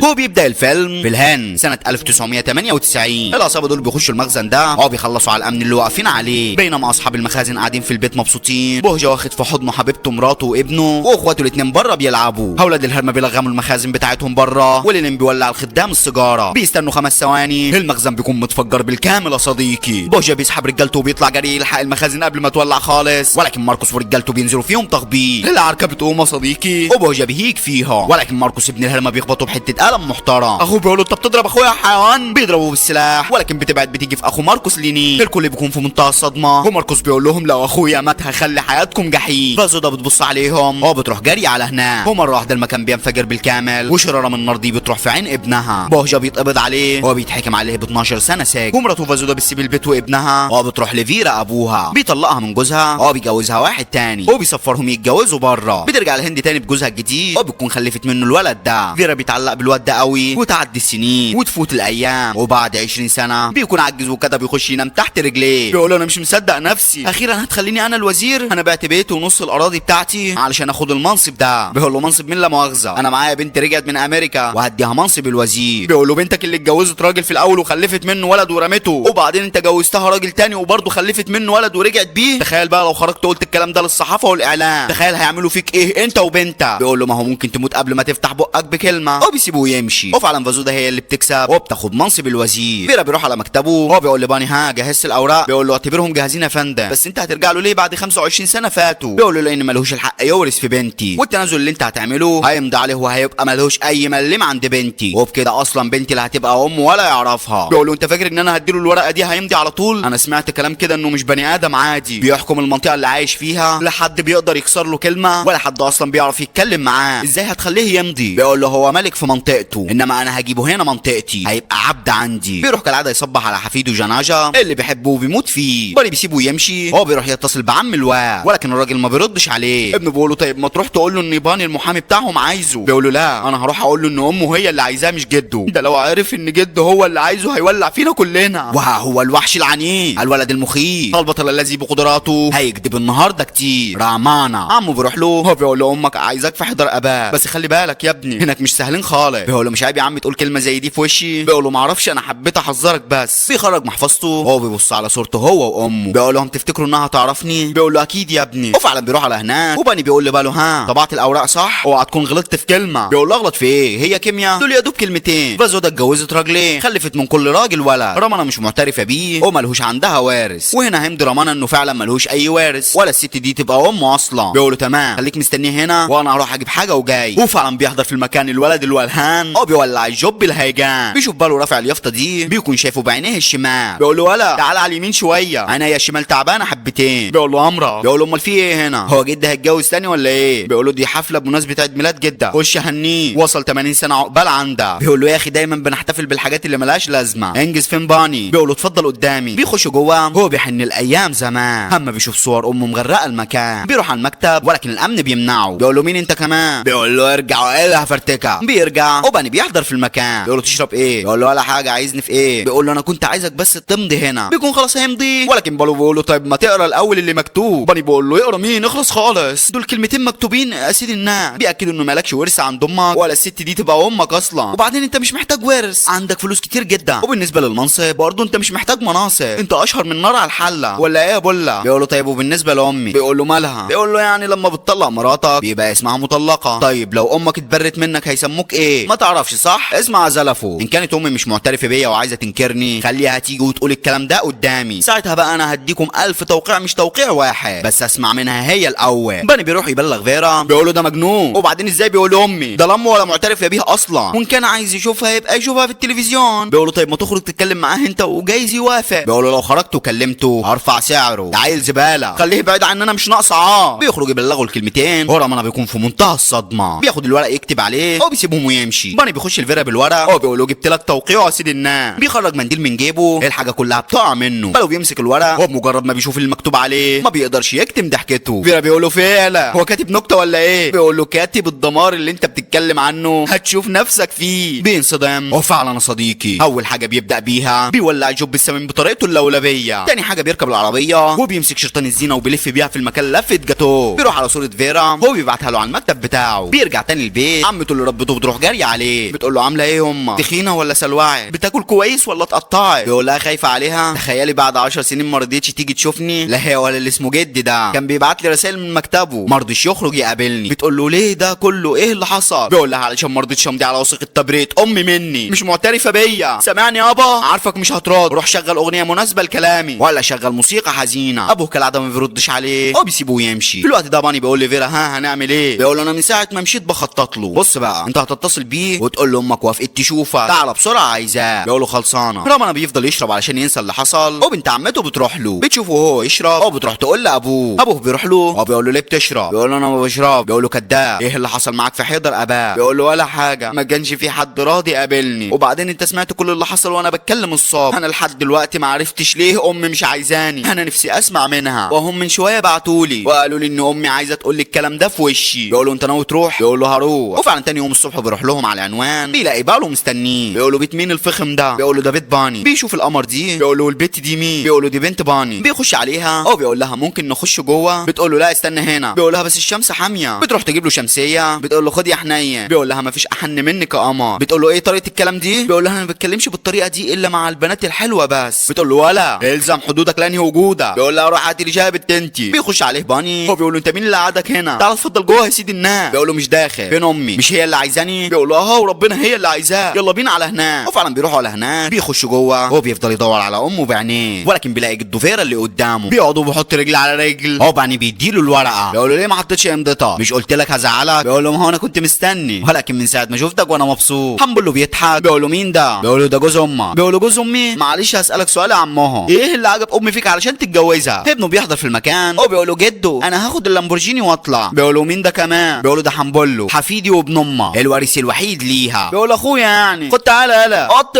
هو بيبدا الفيلم في الهند سنه 1998. العصابه دول بيخشوا المخزن ده بيخلصوا على الامن اللي واقفين عليه، بينما اصحاب المخازن قاعدين في البيت مبسوطين. بهجه واخد في حضنه حبيبته مراته وابنه، واخواته الاثنين بره بيلعبوا. اولاد الهرمه بيلغموا المخازن بتاعتهم بره، واللي بيولع الخدام السيجاره. بيستنوا 5 ثواني المخزن بيكون متفجر بالكامل يا صديقي. بهجه بيسحب رجالته وبيطلع جري يلحق المخازن قبل ما تولع خالص، ولكن ماركوس ورجالته بينزلوا فيهم تخبيط. العركه بتقوم يا صديقي وبهجه بيهيج فيها، ولكن ماركوس ابن الهرمه بيخبطه بحته قلم محترم. اخوه بيقول له انت بتضرب اخويا يا حيوان، بيضربه بالسلاح، ولكن بتبعد بتيجي في اخو ماركوس ليني. الكل بيكون في منتهى الصدمه، وماركوس بيقول لهم لو اخويا مات هخلي حياتكم جحيم. فازودا بتبص عليهم بتروح جري على هناك، ومره واحده المكان بينفجر بالكامل، وشراره من النار دي بتروح في عين ابنها. بهجه بيتقبض عليه وبيتحكم عليه ب 12 سنه سجن، ومراته فازودا بتسيب البيت وابنها بتروح لفيرا ابوها، بيطلقها من جوزها بيجوزها واحد تاني، وبيسفرهم يتجوزوا بره. بترجع الهند تاني بجوزها الجديد وبتكون خلفت منه الولد ده. فيرا بيتعلق بالواد ده قوي، وتعدي السنين وتفوت الايام، وبعد 20 سنه بيكون عجز وكده بيخش ينام تحت رجليه. بيقول له انا مش مصدق نفسي، اخيرا هتخليني انا الوزير؟ انا بعت بيتي ونص الاراضي بتاعتي علشان اخد المنصب ده. بيقول له منصب مين؟ لا مؤاخذه انا معايا بنت رجعت من امريكا وهديها منصب الوزير. بيقول له بنتك اللي اتجوزت راجل في الاول وخلفت منه ولد ورمته، وبعدين انت جوزتها راجل تاني وبرضه خلفت منه ولد ورجعت بيه. تخيل بقى لو خرجت قلت الكلام ده للصحافه والاعلام، تخيل هيعملوا فيك ايه انت وبنتك. بيقول له ما هو ممكن تموت قبل ما تفتح بقك بكلمه، وبيسيبوه يمشي. وفعلا فازودا هي اللي بتكسب وبتاخد منصب الوزير. فيرا بيروح على مكتبه بيقول لباني ها جهزت الاوراق؟ بيقول له اعتبرهم جاهزين يا فندم، بس انت هترجع له ليه بعد 25 سنه فاتوا؟ بيقول له لان ملهوش الحق يورث في بنتي، والتنازل اللي انت هتعمله هيمضي عليه وهيبقى ملهوش اي ملم عند بنتي، وبكده اصلا بنتي اللي هتبقى امه ولا يعرفها. بيقول له انت فاكر ان انا هديله الورقه دي هيمضي على طول؟ انا سمعت كلام كده انه مش بني ادم عادي بيحكم المنطقه اللي عايش فيها، لا حد بيقدر يكسر له كلمه ولا حد اصلا بيعرف يتكلم معاه، ازاي هتخليه يمضي؟ بيقول له هو ملك في منطقته، انما انا هجيبه هنا منطقتي هيبقى عبد عندي. بيروح كالعاده يصبح على حفيده جناجه اللي بيحبه وبيموت فيه، بني بيسيبه يمشي بيروح يتصل بعم الواد، ولكن الراجل ما بيردش عليه. ابنه بيقول له طيب ما تروح تقول له ان باني المحامي بتاعهم عايزه. بيقول له لا انا هروح اقول له ان امه هي اللي عايزاه مش جده، ده لو عرف ان جده هو اللي عايزه هيولع فينا كلنا. وهو الوحش العنيف الولد المخيف البطل الذي بقدراته هيكذب النهارده كتير رامانا. عمه بيروح له بيقول له امك عايزاك في حضر اباك، بس خلي بالك يا ابني هناك مش سهلين خالص. بيقول له مش عيب يا عم تقول كلمه زي دي في وشي؟ بيقول له ما اعرفش انا حبيت احذرك بس. بيخرج محفظته بيبص على صورته هو وامه، بيقول لهم تفتكروا انها تعرفني؟ بيقول له اكيد يا ابني. وفعلا بيروح على هناك، وبني بيقول لباله ها طبعت الاوراق صح؟ اوعى تكون غلطت في كلمه. بيقول له اغلط في ايه؟ هي كيمياء؟ دول يا دوب كلمتين. فازودا اتجوزت راجلين خلفت من كل راجل ولد، رمانا مش معترفه بيه وملهوش عندها وارث، وهنا هيمضي رمانا انه فعلا ملهوش اي وارث ولا الست دي تبقى امه اصلا. بيقول له تمام خليك مستنيه هنا وانا هروح اجيب حاجه وجاي. وفعلا بيحضر في المكان الولد الولهان بيولع الجوب الهيجان. بيشوف باله رافع اليافطه دي بيكون شايفه بعينيه الشمال. بيقول له ولا تعال على اليمين شويه عينيا الشمال تعبانه حبتين. بيقول له امرا. بيقول له امال في ايه هنا؟ هو جده هيتجوز تاني ولا ايه؟ بيقول له دي حفله بمناسبه عيد ميلاد جده، خش هنيه وصل 80 سنه عقبال عندها. بيقول له يا اخي دايما بنحتفل بالحاجات اللي ملهاش لازمه، انجز فين باني؟ بيقول له اتفضل قدامي. بيخش جوه هو بيحن الايام زمان، اما بيشوف صور امه مغرقه المكان. بيروح على المكتب ولكن الامن بيمنعه. بيقول له مين انت كمان؟ بيقول له ارجع وايه هفرتكها. بيرجع وباني بيحضر في المكان. بيقول له تشرب ايه؟ بيقول له ولا حاجه. عايزني في ايه؟ بيقول له انا كنت عايزك بس تمضي هنا. بيكون خلاص هيمضي ولكن بالو بيقول له طيب ما تقرا الاول اللي مكتوب. باني بيقول له اقرا مين؟ اخلص خالص دول كلمتين مكتوبين يا سيدي الناس بياكدوا انه مالكش ورث عند امك ولا الست دي تبقى امك اصلا، وبعدين انت مش محتاج ورث، عندك فلوس كتير جدا، وبالنسبه للمنصب برضه انت مش محتاج مناصب، انت اشهر من نار على الحله ولا ايه يا بولا؟ بيقول له طيب وبالنسبه لامي؟ بيقول له مالها؟ بيقول له يعني لما بتطلق مراتك بيبقى اسمها مطلقه. طيب لو امك اتبرت منك هيسموك ايه؟ ما تعرفش صح؟ اسمع زلفه، ان كانت امي مش معترفه بيا وعايزه تنكرني خليها تيجي وتقول الكلام ده قدامي، ساعتها بقى انا هديكم 1000 توقيع مش توقيع واحد، بس اسمع منها هي الاول. بني بيروح يبلغ فيرا بيقول له ده مجنون، وبعدين ازاي بيقول له امي؟ ده لامه ولا معترفه بيها اصلا، وان كان عايز يشوفها يبقى يشوفها في التلفزيون. بيقول له طيب ما تخرج تتكلم معاه انت وجايز يوافق. بيقول له لو خرجت وكلمته هرفع سعره، ده عيل زباله خليه بعيد عننا مش ناقصه. بيخرج يبلغوا الكلمتين ورا بيكون في منتهى الصدمه، بياخد الورق يكتب عليه وبيسيبهم ويمشي. بني بيخش الفيرا بالورق وبيقول له جبت لك توقيع يا سيدي الناس. بيخرج منديل من جيبه الحاجه كلها بتقع منه، بلو بيمسك الورق وبمجرد ما بيشوف المكتوب عليه ما بيقدرش يكتم ضحكته. فيرا بيقول له فعلا هو كاتب نكته ولا ايه؟ بيقول له كاتب الدمار اللي انت بتتكلم عنه هتشوف نفسك فيه. بينصدم وفعلا يا صديقي اول حاجه بيبدا بيها بيولع جوب السمين بطريقته اللولبيه، تاني حاجه بيركب العربيه وبيمسك شرطان الزينه وبيلف بيها في المكان لفه جاتوه. بيروح على صوره فيرا هو بيبعتها له على المكتب بتاعه. بيرجع تاني البيت عمته اللي ربته بتروح جاريه عليه بتقول له عامله ايه امك؟ تخينه ولا سلوعه؟ بتاكل كويس ولا اتقطعت؟ بيقول لها خايفه عليها. تخيلي بعد 10 سنين ما رضيتش تيجي تشوفني. لا هي ولا اللي اسمه جدي ده كان بيبعت لي رسائل من مكتبه ما رضيش يخرج يقابلني. بتقول له ليه ده كله؟ ايه اللي حصل؟ بيقول لها علشان ما رضيتش امضي على وثيقه تبريد امي مني، مش معترفه بيا. سامعني يابا؟ عارفك مش هترد. روح شغل اغنيه مناسبه لكلامي ولا شغل موسيقى حزينه. ابوه كالعاده ما بيردش عليه وبيسيبه ويمشي. في الوقت ده باني بيقول لفيرا ها هنعمل ايه؟ بيقول له انا من ساعه ما مشيت بخطط له. بص بقى انت هتتصل بيه وتقول له امك وافقت تشوفك، تعالى بسرعه عايزاه. بيقول له خلصانه. رمضان بيفضل يشرب علشان ينسى اللي حصل وبنت عمته بتروح له بتشوفه وهو يشرب وبتروح تقول لابوه. ابوه بيروح له وبيقول له ليه بتشرب؟ بيقول له انا ما بشرب. بيقول له كداب، ايه اللي حصل معاك في حيدر اباه؟ بيقول له ولا حاجه، ما كانش في حد راضي يقابلني، وبعدين انت سمعت كل اللي حصل وانا بتكلم الصبح. انا لحد دلوقتي ما عرفتش ليه امي مش عايزاني، انا نفسي اسمع منها، وهم من شويه بعتولي وقالوا لي ان امي عايزه تقول لي الكلام ده في وشي. بيقول له انت ناوي تروح؟ بيقول له هروح. وفعلا تاني يوم الصبح بيروح لهم على العنوان بيلاقي باله مستنيه. بيقول له بيت مين الفخم ده؟ بيقول له ده بيت باني. بيشوف القمر دي بيقول له والبت دي مين؟ بيقول له دي بنت باني. بيخش عليها او بيقول لها ممكن نخش جوه؟ بتقول له لا استنى هنا. بيقول لها بس الشمس حاميه. بتروح تجيب له شمسيه. بتقول له خد يا حنيه. بيقول لها مفيش احن منك يا قمر. بتقول له ايه طريقه الكلام دي؟ بيقول لها انا ما بتكلمش بالطريقه دي الا مع البنات الحلوه بس. بتقول له ولا الزم حدودك لانهي وجودك. بيقول لها روح هاتي لي شاي بنتي. بيخش عليه باني هو بيقول له انت مين اللي قعدك هنا؟ تعال اتفضل جوه يا سيدي الناس. بيقول له مش داخل. فين امي؟ مش هي اللي عايزاني؟ بيقول له اه وربنا هي اللي عايزاه، يلا بينا على هناك. وفعلا بيروحوا على هناك. بيخش جوه هو بيفضل يدور على امه بعينيه ولكن بيلاقي جده فيرا اللي قدامه. بيقعد وبيحط رجل على رجل. هو بعدين بيديله الورقه. بيقول له ليه ما حطيتش امضتها؟ مش قلت لك هزعلك؟ بيقول له ما هو انا كنت مستني ولكن من ساعه ما شفتك وانا مبسوط. حنبل له بيضحك. بيقول له مين ده؟ بيقول له ده جوز امك. بيقول له جوز امي؟ معلش هسالك سؤال يا عمها، ايه اللي عجب امي فيك علشان تتجوزها؟ ابنه بيحضر في المكان هو بيقول له جده انا هاخد اللامبورجيني واطلع. بيقول له مين ده كمان؟ بيقول له ده حنبله حفيدي وابن امك الوارث الوحيد ليها. بيقول له اخويا يعني. خد تعالى يلا قط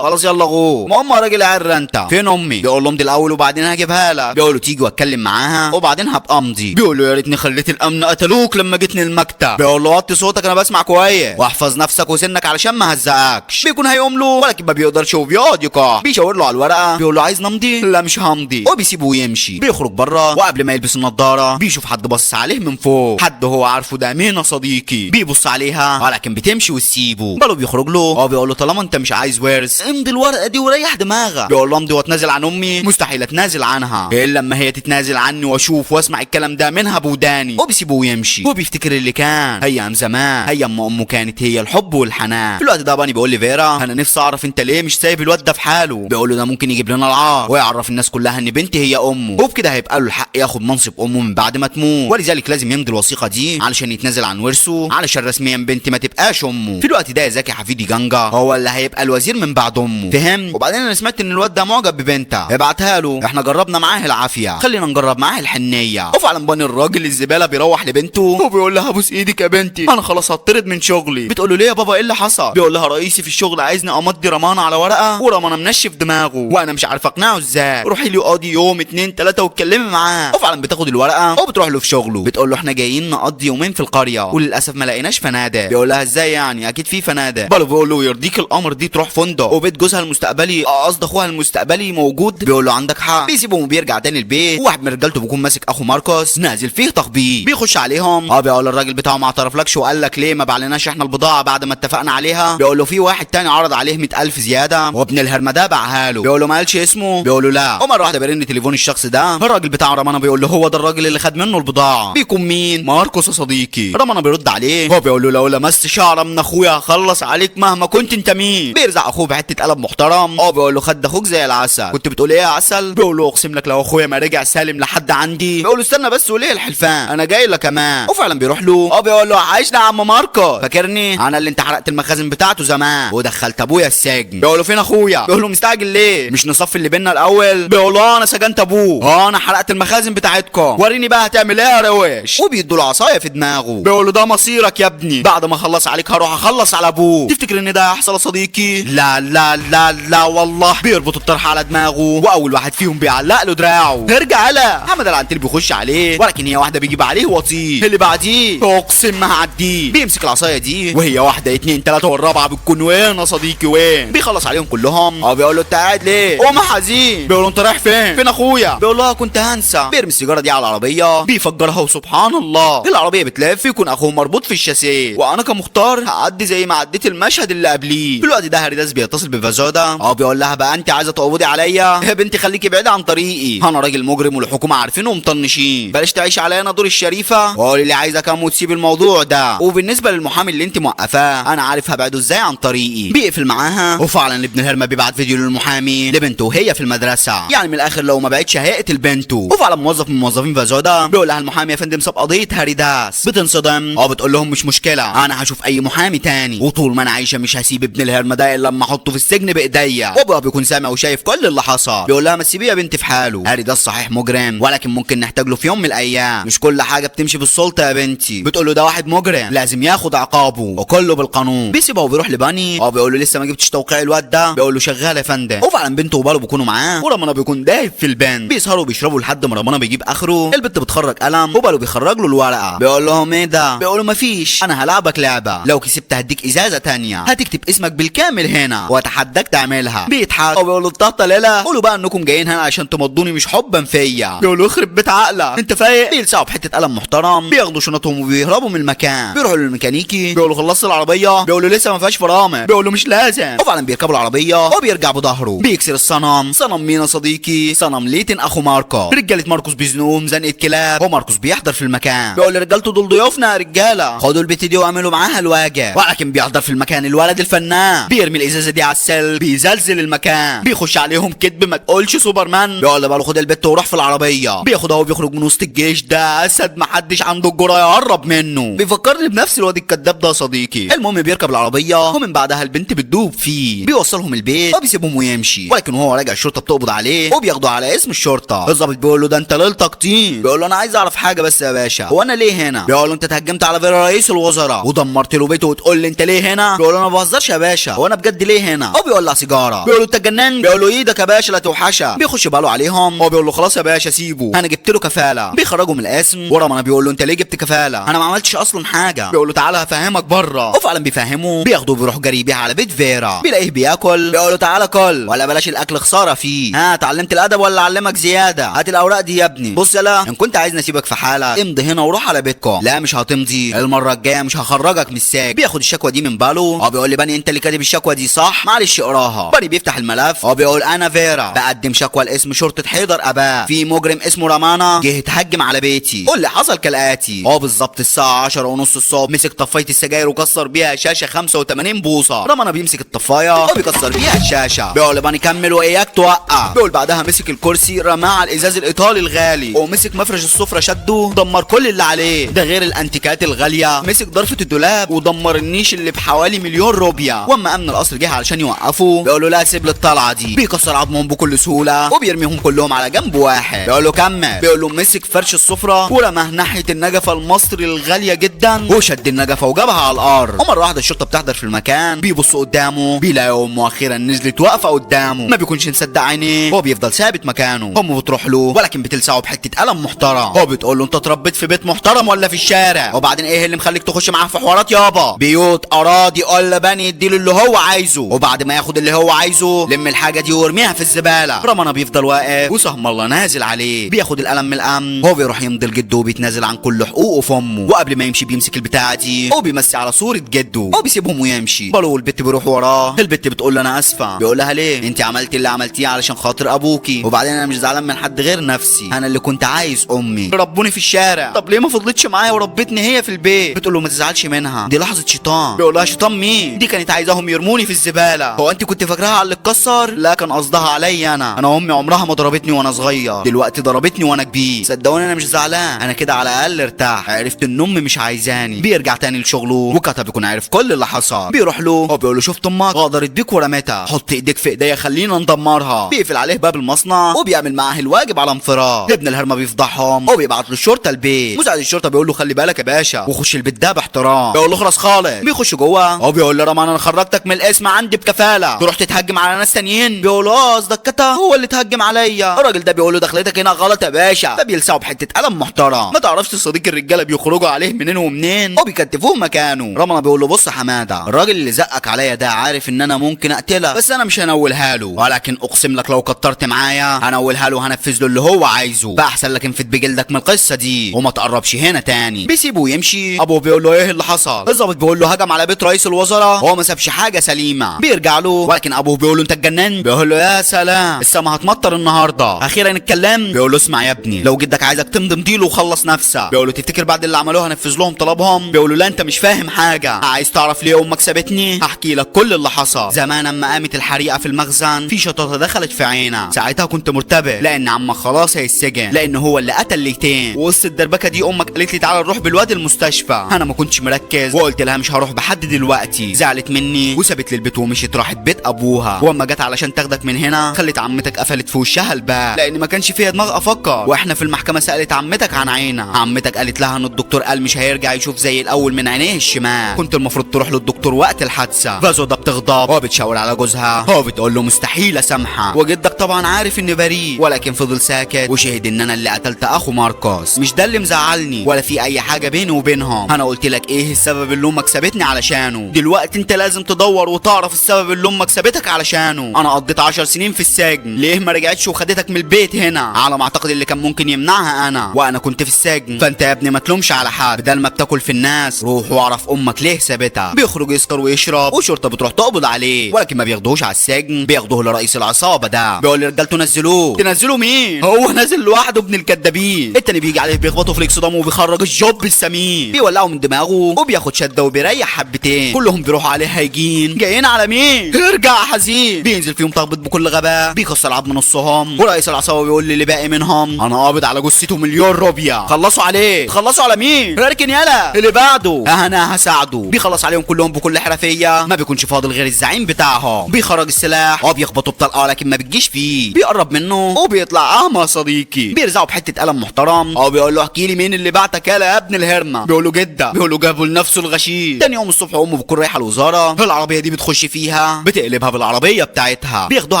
خلاص يلا غو. ما امها راجل عر انت. فين امي؟ بيقول له امضي الاول وبعدين هجيبها لك. بيقول له تيجي واتكلم معاها وبعدين هبقى امضي. بيقول له يا ريتني خليت الامن قتلوك لما جيتني المكتب. بيقول له وطي صوتك انا بسمع كويس واحفظ نفسك وسنك علشان ما هزقكش. بيكون هيقوم له ولكن ما بيقدرش وبيقعد يقع. بيشاور له على الورقه. بيقول له عايز نمضي؟ لا مش همضي. وبيسيبه ويمشي. بيخرج بره وقبل ما يلبس النضاره بيشوف حد بص عليه من فوق، حد هو عارفه ده مين صديقي. بيبص عليها ولكن بتمشي وتسيبه. باله بيخرج له هو بيقول له طالما انت مش عايز ورث امضي الورقه دي وريح دماغك. بيقول له امضي واتنازل عن امي؟ مستحيل اتنازل عنها الا لما هي تتنازل عني واشوف واسمع الكلام ده منها بوداني. وبيسيبه ويمشي. وبيفتكر اللي كان ايام زمان، ايام ما امه كانت هي الحب والحنان. في الوقت ده باني بيقول لفيرا انا نفسي اعرف انت ليه مش سايب الواد ده في حاله. بيقول له ده ممكن يجيب لنا العار ويعرف الناس كلها ان بنتي هي امه، وبكده هيبقى له الحق ياخد منصب امه من بعد ما تموت، ولذلك لازم يمضي الوثيقه دي علشان يتنازل عن ورثه علشان رسميا بنتي ما تبقاش امه. في الوقت ده زكي حفيدي جانجا هو اللي هيبقى الوزير من بعد امه، فهم؟ وبعدين انا سمعت ان الواد ده معجب ببنتها، ابعتها له، احنا جربنا معاه العافيه، خلينا نجرب معاه الحنيه. وفعلا باني الراجل الزباله بيروح لبنته وبيقول لها ابوس ايدك يا بنتي انا خلاص هطرد من شغلي. بتقول له ليه يا بابا ايه اللي حصل؟ بيقول لها رئيسي في الشغل عايزني امضي رمانه على ورقه ورمانه منشف دماغه وانا مش عارف اقنعه ازاي، روحي لي قاضي يوم 2 3 واتكلمي معاه. وفعلا بتاخد الورقه وبتروح له في شغله. بتقول له احنا جايين نقضي يومين في القريه وللاسف ما لقيناش فنادق. بيقول لها ازاي يعني اكيد في فنادق. باله بيقول له يرضيك الامر دي تروح فندق وبيت جوزها المستقبلي قصد اخوها المستقبلي موجود. بيقول له عندك حق. بيسيبه وبيرجع تاني البيت وواحد من رجالته بيكون ماسك اخو ماركوس نازل فيه تخبيط. بيخش عليهم بيقول الراجل بتاعه ما اعترفلكش وقال لك ليه ما بعلناش احنا البضاعه بعد ما اتفقنا عليها. بيقول له في واحد تاني عرض عليه 100,000 زياده وابن الهرمده باعها له. بيقول له ما قالش اسمه؟ بيقول له لا. ومره واحده بيرن تليفون الشخص ده الراجل بتاع رمانه بيقول له هو ده الراجل اللي خد منه البضاعه. بيكون مين؟ ماركوس يا صديقي. رمانه بيرد عليه هو بيقول له لو لمست شعره من اخويا هخلص عليك مهما كنت انت مين. بيرزع اخوه بحته قلم محترم بيقول له خد اخوك زي العسل. كنت بتقول ايه يا عسل؟ بيقول له اقسم لك لو اخويا ما رجع سالم لحد عندي. بيقول له استنى بس وليه الحلفان انا جاي لك كمان. وفعلا بيروح له بيقول له عايشنا يا عم ماركو فاكرني انا اللي انت حرقت المخازن بتاعته زمان ودخلت ابويا السجن. بيقول له فين اخويا؟ بيقول له مستعجل ليه مش نصفي اللي بينا الاول؟ بيقول له انا سجنت ابوه انا حرقت المخازن بتاعتكم وريني بقى هتعمل ايه يا روش. وبيدوا له عصايه في دماغه. بيقول له ده مصيرك يا ابني بعد ما اخلص عليك هروح اخلص على ابوه. تفتكر ان ده هيحصل يا صديقي؟ لا لا لا لا والله. بيربط الطرح على دماغه واول واحد فيهم بيعلق له دراعه. ارجع يلا. محمد العنتري بيخش عليه ولكن هي واحده بيجيب عليه وطيه. اللي بعديه اقسم ما هعديه. بيمسك العصايه دي وهي واحده 2 3 والرابعه بتكون وين يا صديقي وين. بيخلص عليهم كلهم بيقول له انت قاعد ليه؟ قوم حزين. بيقول له انت رايح فين؟ فين اخويا؟ بيقول له كنت هنسى. بيرمي السيجاره دي على العربيه بيفجرها وسبحان الله العربيه بتلف يكون اخوه مربوط في الشاسيه. وانا كمختار هعدي زي ما عديت المشهد اللي قبليه. في الوقت ده هاريداس بيتصل بفازودا بيقول لها بقى انت عايزه تقبضي عليا يا بنتي، خليكي بعيده عن طريقي، انا راجل مجرم والحكومه عارفينه ومطنشين، بلاش تعيش عليا انا دور الشريفه وقولي لي عايزه كام وتسيب الموضوع ده. وبالنسبه للمحامي اللي انت موقفاه انا عارف هبعده ازاي عن طريقي. بيقفل معاها وفعلا ابن الهرمه بيبعت فيديو للمحامي لبنته وهي في المدرسه، يعني من الاخر لو ما بعتش هيقتل بنته. وفعلا موظف من موظفين فازودا بيقول لها المحامي يا فندم ساب قضيه هاريداس. بتنصدم بتقول لهم مش مشكله، انا هشوف اي محامي تاني، وطول ما انا عايشه مش هسيب ابن الهرمه ده الا لما احطه في السجن بايديا. وابوها بيكون سامع وشايف كل اللي حصل، بيقول لها ما تسيبيه يا بنتي في حاله، هاريداس صحيح مجرم ولكن ممكن نحتاج له في يوم من الايام، مش كل حاجه بتمشي بالسلطه يا بنتي. بتقول له ده واحد مجرم لازم ياخد عقابه وكله بالقانون. بيسيبها وبيروح لباني بيقول له لسه ما جبتش توقيع الواد ده، بيقول له شغال يا فندم. وفعلا بنته وباله بيكونوا معاه ورمانه بيكون دايب في البان، بيسهروا وبيشربوا لحد ما رمانه بيجيب اخره. البنت بتخرج قلم وباله بيخرج له الورقه، بيقول لهم ايه ده؟ بيقول له مفيش، انا هلعبك لعبه، لو كسبت هديك ازازه تانية هتكتب اسمك بالكامل هنا واتحداك تعملها. بيضحك وبيقول له الطاطا ليلى، قولوا بقى انكم جايين هنا عشان تمضوني مش حبا فيا. بيقول له اخرب بيت عقلك انت فايق. بيلسعوا بحته قلم محترم، بياخدوا شنطهم وبيهربوا من المكان. بيروحوا للميكانيكي بيقول له خلصت العربيه؟ بيقول له لسه ما فيهاش فرامل. بيقول له مش لازم. وفعلا بيركبوا العربيه وبيرجع بظهره، بيكسر الصنم. صنم مين يا صديقي؟ صنم ليتن اخو ماركو. رجاله ماركوس بيزنوهم زنقه كلاب وماركوس بيحضر في المكان، بيقول لرجالته دول ضيوفنا يا رجاله، خدوا البت دي واعملوا معاها الواجب. ولكن بيحضر في المكان الولد الفنان، بيرمي الازازه دي على السل، بيزلزل المكان، بيخش عليهم كدب ما تقولش سوبرمان. بيقول له خد البت وروح في العربيه، بياخدها وبيخرج من وسط الجيش ده اسد محدش عنده الجرأه يقرب منه. بيفكرني بنفس الواد الكداب ده يا صديقي. المهم بيركب العربيه ومن بعدها البنت بتدوب فيه، بيوصلهم البيت وبيسيبهم ويمشي. ولكن وهو راجع الشرطه بتقبض عليه وبياخدوا على اسم الشرطه. الظابط بيقول له ده انت ليلتك طين. بيقول له انا عايز اعرف حاجه بس يا باشا، هو انا ليه هنا؟ بيقول له انت اتهجمت على فيرا رئيس الوزراء ودمرت له بيته وتقول لي انت ليه هنا؟ بيقول له انا ما بهزرش يا باشا، هو انا بجد ليه هنا؟ هو بيولع سيجاره. بيقول له انت اتجننت؟ بيقول له ايدك يا باشا لا توحشه. بيخش باله عليهم بيقول له خلاص يا باشا سيبه، انا جبت له كفاله. بيخرجوا من القسم ورمانه بيقول له انت ليه جبت كفاله؟ انا ما عملتش اصلا حاجه. بيقول له تعالى هفهمك بره. وفعلا بيفهمه، بياخده وبيروح جري بيها على بيت فيرا، بيلاقيه بياكل. بيقول له تعالى كل ولا بلاش الاكل خساره فيه، ها اتعلمت الادب ولا اعلمك زياده؟ هات الاوراق دي يا ابني. بص يلا ان كنت عايزني اسيبك في حالك امضي هنا وروح على بيتكم، لا مش هتمضي، المره الجايه مش هخرجك من السجن. بياخد الشكوى دي من باله بيقول لي بني انت اللي كاتب الشكوى دي صح؟ معلش اقراها. بني بيفتح الملف بيقول انا فيرا بقدم شكوى لاسم شرطه حيدر اباه، في مجرم اسمه رمانه جه اتهجم على بيتي. واللي حصل كالاتي بالظبط الساعه 10:30 الصبح مسك طفايه السجاير وكسر بيها شاشه 85 بوصه. رمانه بيمسك الطفايه وبيكسر بيها الشاشه. بيقول لي بني كمل واياك توقع. بيقول بعدها مسك الكرسي رماه على الازاز الايطالي الغالي ومسك مفرش السفره شده دمر كل اللي عليه، ده غير الانتيكات الغاليه. مسك ضرفه الدولاب ودمر النيش اللي بحوالي مليون روبيا. واما امن القصر جه علشان يوقفه بيقول له لا سيب لي الطلعه دي. بيكسر عظمهم بكل سهوله وبيرميهم كلهم على جنب واحد. بيقول له كمل. بيقول له مسك فرش السفره ورماه ناحيه النجفه المصري الغاليه جدا وشد النجفه وجابها على الارض. ومره واحده الشرطه بتحضر في المكان، بيبص قدامه بيلاقي امه اخيرا نزلت واقفه قدامه، ما بيكونش مصدق عينيه، هو بيفضل ثابت مكانه. امه بتروح له ولكن بتلسعه بحته قلم محترم. هو بتقول له انت اتربيت في بيت محترم ولا في الشارع؟ وبعدين ايه اللي مخليك تخش معاه في حوارات يابا؟ بيوت اراضي ولا بني يديله اللي هو عايزه، وبعد ما ياخد اللي هو عايزه لم الحاجه دي وارميها في الزباله. رمانه بيفضل واقف وسهم الله نازل عليه، بياخد القلم من الامن هو بيروح يمضي لجده وبيتنازل عن كل حقوقه في امه. وقبل ما يمشي بيمسك البتاعه دي وبيمسي على صوره جده وبيسيبهم ويمشي. بالو والبت بيروح وراه. البت بتقول له انا اسفه. بيقول لها ليه؟ انت عملتي اللي عملتيه علشان خاطر ابوكي، وبعدين انا مش زعلان من حد غير نفسي، انا اللي كنت عايز امي ربوني في الشارع، طب ليه ما فضلتش معايا وربتني هي في البيت؟ بتقول له ما تزعلش منها، دي لحظه شيطان. بيقول لها شيطان مين؟ دي كانت عايزاهم يرموني في الزباله، هو انت كنت فاكراها على اللي اتكسر؟ لا كان قصدها عليا انا امي عمرها ما ضربتني وانا صغير، دلوقتي ضربتني وانا كبير. صدقوني انا مش زعلان، انا كده على الاقل ارتاح، عرفت ان امي مش عايزاني. بيرجع تاني لشغله وكتب بيكون عارف كل اللي حصل. بيروح له هو بيقول له شفت امك غدرت بيك ورمتها، حط ايديك في ايديا خلينا ندمرها. بيقفل عليه باب المصنع وبيعمل معاه الواجب على انفراد. ابن الهرمه بيفضحهم وبيبعت له الشرطه البيت. مساعد الشرطه بيقول له خلي بالك يا باشا وخش البيت ده باحترام. بيقول له خلاص خالص. بيخش جوه هو بيقول له رمان انا خرجتك من الاسم عندي بكفاله، تروح تتهجم على ناس تانيين؟ بيقول له قصدك كتا هو اللي اتهجم عليا. الراجل ده بيقول له دخلتك هنا غلط يا باشا، فبيلسعه بحته قلم محترم. ما تعرفش صديق الرجاله بيخرجوا عليه منين ومنين وبيكتفوه مكانه. رمان بيقول له بص يا حماده، الراجل اللي زقك عليا ده عارف ان انا ممكن اقتلك، بس انا مش هنولها له، ولكن اقسم لك لو كترت معايا هنولها له وهنفذ له اللي هو عايزه، فاحسن لك انفد بجلدك من القصه دي وما تقربش هنا تاني. بيسيبه ويمشي. ابوه بيقول له ايه اللي حصل؟ الظابط بيقول له هجم على بيت رئيس الوزراء، هو ما سابش حاجه سليمه. بيرجع له ولكن ابوه بيقول له انت اتجننت. بيقول له يا سلام السما هتمطر النهارده، اخيرا اتكلم. بيقول له اسمع يا ابني، لو جدك عايزك تمضي له وخلص نفسك. بيقول له تفتكر بعد اللي عملوه هنفذ لهم طلبهم؟ بيقول له لا انت مش فاهم حاجه. عايز تعرف ليه امك سابتني؟ هحكي لك كل اللي حصل. زمان اما قامت الحريقه في المخزن، في شطاره دخلت في عينها، ساعتها كنت مرتبك لان عمك خلاص هيتسجن، لان هو اللي قتل ليتين. وسط الدربكه دي امك قالت لي تعالى نروح بالواد المستشفى. انا ما كنتش مركز وقلت لها مش هروح بحد دلوقتي. زعلت مني وسابت لي البيت ومشيت راحت بيت ابوها. واما جت علشان تاخدك من هنا خلت عمتك قفلت في وشها الباب، لان ما كانش فيها دماغ افكر. واحنا في المحكمه سالت عمتك عن عينها، عمتك قالت لها ان الدكتور قال مش هيرجع يشوف زي الاول من عينيه الشمال. كنت المفروض تروح للدكتور وقت الحادثه. فازو ده بتغضب وبتشاور على جوزها، هو بتقول له مستحيل اسامحها. وجدك طبعا عارف اني بريء ولكن فضل ساكت وشهد ان انا اللي قتلت اخو ماركوس. مش ده اللي مزعلني ولا في اي حاجه بيني وبينهم. انا قلت لك ايه السبب اللي امك سابتني علشانه، دلوقتي انت لازم تدور وتعرف السبب اللي امك سابتك علشانه. انا قضيت 10 سنين في السجن، ليه ما رجعتش وخدتك من البيت هنا؟ على ما اعتقد اللي كان ممكن يمنعها انا، وانا كنت في السجن. فانت يا ابني ما تلومش على حد، بدل ما بتاكل في الناس روح واعرف امك ليه سابتها. بيخرج يسكر ويشرب والشرطه بتروح تقبض عليه، ولكن ما بياخدوهوش على السجن، بياخدوه لرئيس العصابه. ده بيقول لرجالته نزلوه. تنزلوا مين؟ هو نازل لوحده ابن الكدابين. التاني بيجي عليه بيخبطه في الاكسدام وبيخرج الجوب السمين، بيولعه من دماغه وبياخد شده وبيريح حبتين. كلهم بيروحوا عليه هايجين جايين على مين؟ ارجع حزين. بينزل فيهم تخبط بكل غباء، بيكسر عظم نصهم. ورئيس العصابه بيقول للي باقي منهم انا قابض على جثته مليون روبيا، خلصوا عليه. خلصوا على مين؟ اركن يلا اللي بعده انا هساعده. بيخلص عليهم كلهم بكل حرفيه، ما بيكونش فاضل غير الزعيم بتاعهم. بيخرج السلاح وبيخبطه بطلقه لكن ما بتجيش فيه. بيقرب منه وبيطلع اهمى صديقي. بيرزعه بحته قلم محترم وبيقول له احكي لي مين اللي بعتك يا ابن الهرمه. بيقول له جده. بيقول له جابوا لنفسه الغشيم. تاني يوم الصبح امه بتكون رايحه الوزاره، العربيه دي بتخش فيها بتقلبها بالعربيه بتاعتها، بياخدوها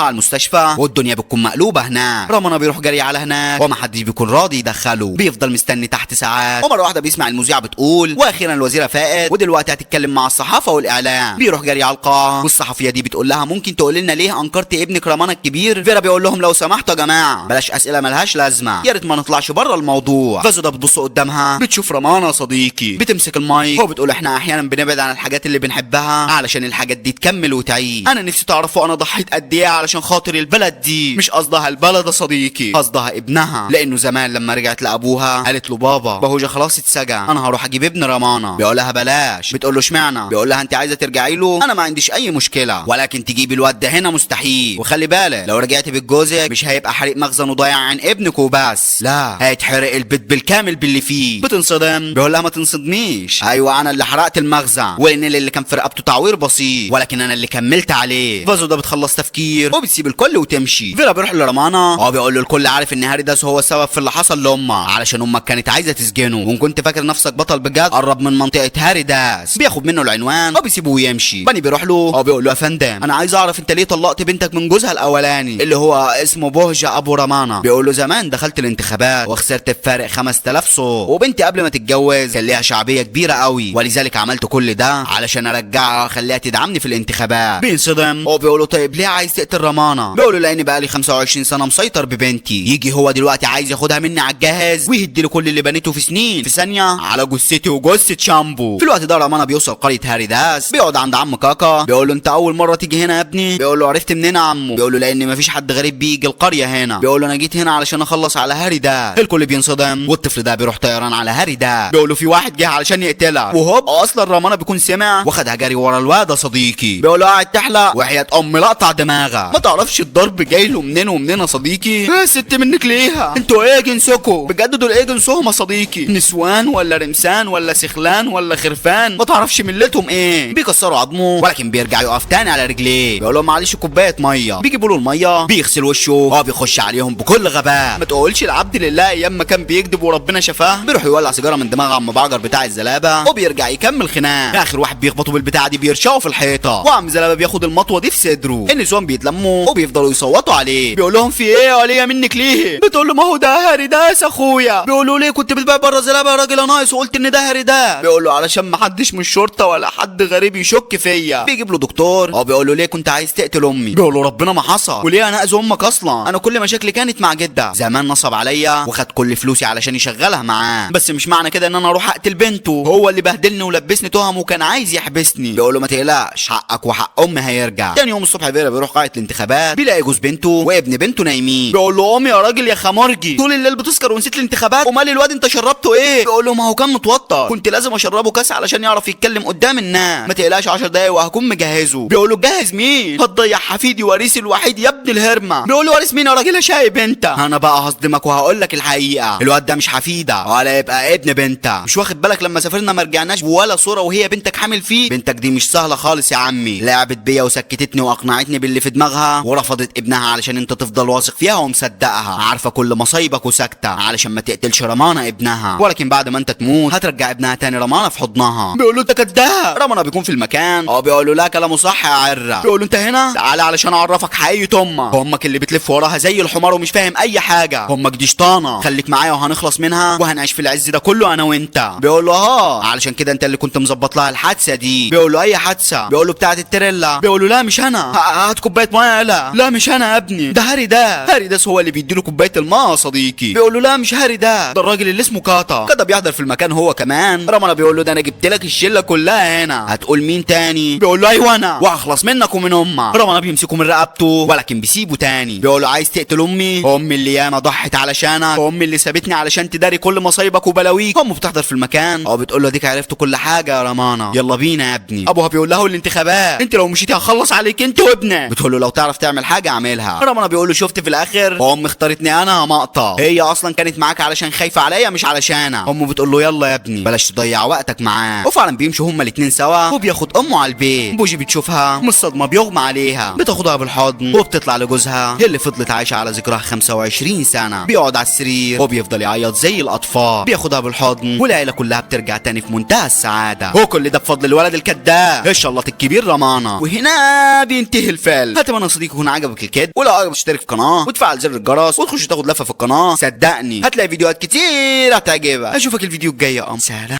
على المستشفى والدنيا بتكون مقلوبه هناك. رمنا بيروح جري على هناك ومحدش بيكون راضي يدخله، بيفضل مستني تحت ساعات. ومره واحده بيسمع المذيعه بتقول واخيرا الوزيره فاقت ودلوقتي هتتكلم مع الصحافه والاعلام. بيروح جري على القاعه والصحفيه دي بتقول لها ممكن تقول لنا ليه انكرت ابنك رمانا الكبير؟ فيرا بيقول لهم لو سمحتوا يا جماعه بلاش اسئله ملهاش لازمه، يا ريت ما نطلعش بره الموضوع. فازو ده بتبص قدامها بتشوف رمانا صديقي، بتمسك المايك وبتقول احنا احيانا بنبعد عن الحاجات اللي بنحبها علشان الحاجات دي تكمل وتعيش. انا نفسي تعرفوا انا ضحيت قد ايه علشان خاطر البلد دي. مش قصدها البلد يا صديقي، قصدها ابنها، لانه زمان لما رجعت لابوها قالت له بابا بهوجه خلاص اتسجن، انا هروح اجيب ابن رمانا. بيقول لها بلاش. بتقول له اشمعنى؟ بيقول لها انت عايزه ترجعي له؟ انا ما عنديش اي مشكله، ولكن تجيبي الواد ده هنا مستحيل. وخلي بالك لو رجعتي بجوزك مش هيبقى حريق مخزن وضيع عن ابنك وبس، لا هيتحرق البيت بالكامل باللي فيه. بتنصدم. بيقول لها ما تنصدميش، ايوه انا اللي حرقت المخزن وان اللي كان في رقبته تعوير بسيط ولكن انا اللي كملت عليه. فازو ده بتخلص تفكير وبتسيب الكل وتمشي. فيرا بيروح لرمانا هو بيقول له الكل عارف ان هاري داس هو السبب في اللي حصل لامك علشان امك كانت عايزه تسجنه، وان كنت فاكر نفسك بطل بجد قرب من منطقه هاري داس. بياخد منه العنوان وبيسيبه ويمشي. بني بيروح له هو بيقول له يا فندم انا عايز اعرف انت ليه طلقت بنتك من جوزها الاولاني اللي هو اسمه بهجه ابو رمانا. بيقول له زمان دخلت الانتخابات وخسرت بفارق 5000 صوت، وبنتي قبل ما تتجوز كان ليها شعبيه كبيره قوي ولذلك عملت كل ده علشان ارجعها واخليها تدعمني في الانتخابات. بينصدم هو بيقول له طيب ليه عايز تقتل رمانا؟ بيقول له لاني بقالي 25 سنه مسيطر ببنتي، يجي هو دلوقتي عايز ياخدها مني على الجهاز ويهدي له كل اللي بنيته في سنين في ثانيه على جثتي وجثه شامبو. في الوقت ده رمانا بيوصل قريه هاري داس، بيقعد عند عم كاكا. بيقول له انت اول مره تيجي هنا يا ابني؟ بيقول له عرفت منين يا عمو؟ بيقول له لان مفيش حد غريب بيجي القريه هنا. بيقول له انا جيت هنا علشان اخلص على هاري داس. الكل بينصدم والطفل ده بيروح طيران على هاري داس. بيقول له في واحد جه علشان يقتلها، وهوب اصلا رمانا بيكون سمع واخدها جري ورا الواد صديقي. بيقول له قاعد تحلق وحياه ام لقطع دماغها، ما تعرفش الضرب جاي له منين ومنين يا صديقي؟ يا ست منك ليها انتوا ايه جنسكم بجد؟ دول ايه جنسهم يا صديقي؟ نسوان ولا رمسان ولا سخلان ولا خرفان؟ ما تعرفش ملتهم ايه؟ بيكسروا عظمه ولكن بيرجع يقف تاني على رجليه. بيقول لهم معلش كوبايه ميه. بيجيبوا له الميه بيغسل وشه وهو بيخش عليهم بكل غباء. ما تقولش العبد لله ايام ما كان بيكذب وربنا شفاه. بيروح يولع سيجاره من دماغ عم بعجر بتاع الزلابه وبيرجع يكمل خناق. اخر واحد بيخبطه بالبتاعه دي بيرشقه في الحيطه، وعم زلابه بياخد المطوه دي في صدره. النسوان بيتلموا وبيفضلوا يصوتوا عليه. بيقول لهم في ايه يا وليه منك ليه؟ بتقول له ما هو ده هاري داس اخويا. بيقولوا ليه كنت بتبيع بره زلابه يا راجل ناقص وقلت ان ده هاري داس؟ بيقول له علشان ما حدش من الشرطه ولا حد غريب يشك فيا. بيجيب له دكتور هو بيقول له ليه كنت عايز تقتل امي؟ بيقول له ربنا ما حصل، وليه انا اذي امك اصلا؟ انا كل مشاكلي كانت مع جده، زمان نصب عليا وخد كل فلوسي علشان يشغلها معاه، بس مش معنى كده ان انا اروح اقتل بنته، هو اللي بهدلني ولبسني لبسني تهم وكان عايز يحبسني. بيقول له ما تقلقش، حقك وحق امي هيرجع. تاني يوم الصبح فيرا بيروح قاعة الانتخابات، بيلاقي جوز بنته وابن بنته نايمين. بيقول له امي يا راجل يا خمرجي، طول الليل بتسكر ونسيت الانتخابات، ومال الواد انت شربته ايه؟ بيقول له ما هو كان متوتر، كنت لازم اشربه كاس علشان يعرف يتكلم قدام الناس. ما تقلقش 10 دقايق وهكون مجهزه. بيقول له جهز مين؟ هتضيع حفيدي وريثي الوحيد يا ابن الهرمه. بيقول له وارث مين يا راجل يا شايب انت؟ انا بقى هصدمك وهقول لك الحقيقه، الواد ده مش حفيده ولا يبقى ابن بنتك. مش واخد بالك لما سافرنا ما رجعناش ولا صوره وهي بنتك حامل فيه؟ بنتك دي مش سهله خالص يا عمي، لعبت بيا وسكتتني واقنعتني باللي في دماغها ورفضت ابنها علشان انت تفضل واثق فيها ومصدقها، عارفه كل مصايبك وساكته علشان ما تقتلش رمانه ابنها، ولكن بعد ما انت تموت هترجع ابنها تاني رمانه في حضنها. بيقول له انت كداب. رمانه بيكون في المكان، بيقول له لا كلامه صح يا عره. بيقول له انت هنا تعالى علشان اعرفك حقيقه امك اللي بتلف وراها زي الحمار ومش فاهم اي حاجه. امك دي شطانه، خليك معايا وهنخلص منها وهنعيش في العز ده كله انا وانت. بيقول له علشان كده انت اللي كنت مظبط لها الحادثه دي. بيقول له اي حادثه؟ بيقول له بتاعه التريلا. بيقول له لا مش انا، هات كوبايه ميه. لا مش انا يا ابني، ده هاري داس هو اللي بيديله كوبايه الماء يا صديقي. بيقول له لا مش هاري ده الراجل اللي اسمه كاتا بيحضر في المكان هو كمان. رمنا بيقول له ده انا جبت لك الشله كلها هنا، هتقول مين تاني؟ بيقول له ايوه انا، وهخلص منك ومن امك. رمنا بيمسكه من رقبته ولكن بيسيبه تاني. بيقول له عايز تقتل امي اللي ياما ضحت علشانك، امي اللي سابتني علشان تداري كل مصايبك وبلاويك. امه بتحضر في المكان بتقول له ديك عرفت كل حاجه يا رمانه، يلا بينا يا ابني. ابوها بيقول له الانتخابات، انت لو مشيتي هخلص عليك انت وابنك. بتقول له لو تعرف تعمل حاجه اعملها. رمانه بيقول له شفت في الاخر امي اختارتني انا مقطع، هي اصلا كانت معاك علشان خايفه عليا مش علشانك. امه بتقول له يلا يا ابني بلاش تضيع وقتك معاه. وفعلا بيمشوا هما الاتنين سوا وبياخد امه على البيت. بوجي بتشوفها من الصدمه بيغمى عليها، بتاخدها بالحضن وبتطلع لجوزها اللي فضلت عايشه على ذكرها 25 سنه. بيقعد على السرير وبيفضل يعيط زي الاطفال، بياخدها بالحضن والعيله كلها بترجع تاني في منتهى السعاده. وكل ده بفضل الولد الكذاب الشلاط الكبير رمانه. وهنا بينتهي الفيلم. اتمنى صديقي يكون عجبك الكيد، ولو عجبك اشترك في القناه وتفعل زر الجرس وتخش تاخد لفه في القناه، صدقني هتلاقي فيديوهات كتير هتعجبك. اشوفك الفيديو الجاي يا سلام.